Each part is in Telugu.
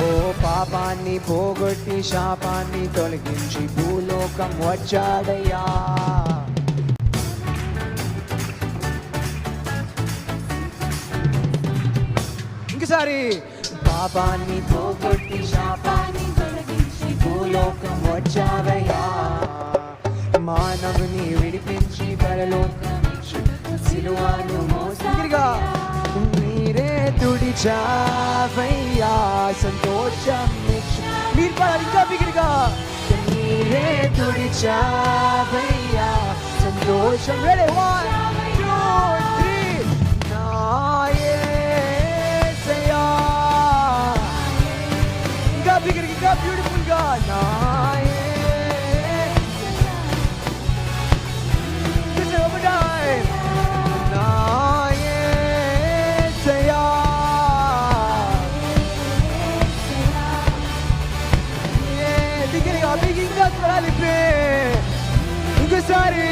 ఓ పాపాన్ని పోగొట్టి శాపాన్ని తొలగించి భూలోకం వచ్చాడయ్యా. ఇంకసారి పాపాన్ని పోగొట్టి శాపాన్ని తొలగించి భూలోకం వచ్చావయ్యా. మానవుని విడిపించి పరలోకం సిలువను మోసాగా మీరే తుడిచావయ్యా. సంతోషం మీరు పడాలి ఇంకా బిగిరిగా. మీరే తుడిచావయ్యా సంతోషం. రెడీ 1 2 3 నా యేసయ్యా. ఇంకా బిగిరిగా ఇంకా బ్యూటిఫుల్ గా నా ఇంకోసారి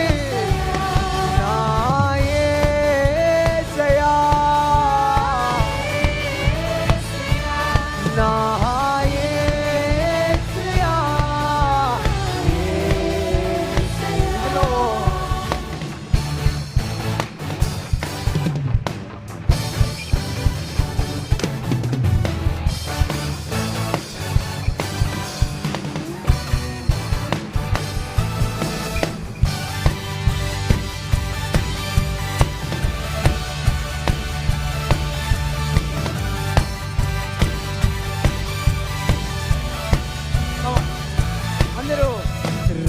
నా యేసయ్యా నా యేసయ్యా.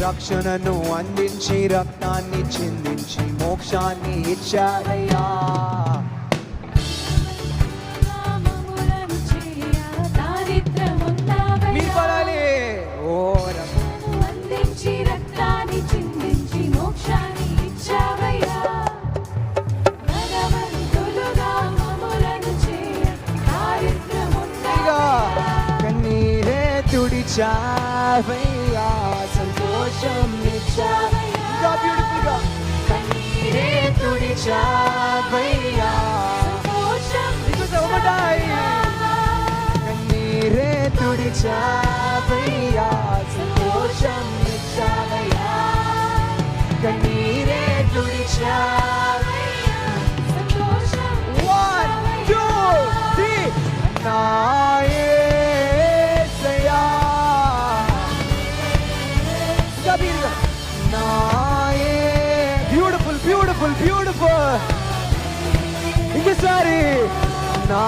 రక్షణను అందించి రక్తాన్ని చిందించి మోక్షాన్ని ఇచ్చాడయ్యా. మీరు పడాలి. ఓ రక్షణను అందించి రక్తాన్ని చిందించి మోక్షాన్ని ఇచ్చావయ్యా. కన్నీరే తుడిచావయ్యా సంతోషం ఇచ్చావయ్యా. ఇంకా బ్యూటిఫుల్ గా కన్నీరే తుడిచావయ్యా సంతోషం ఇచ్చావయ్యా. కన్నీరే తుడిచావయ్యా సంతోషం ఇచ్చావయ్యా. కన్నీరే తుడిచావయ్యా సంతోషం. 1 2 3 నా బ్యూటిఫుల్ బ్యూటిఫుల్ బ్యూటిఫుల్. ఇంకోసారి నా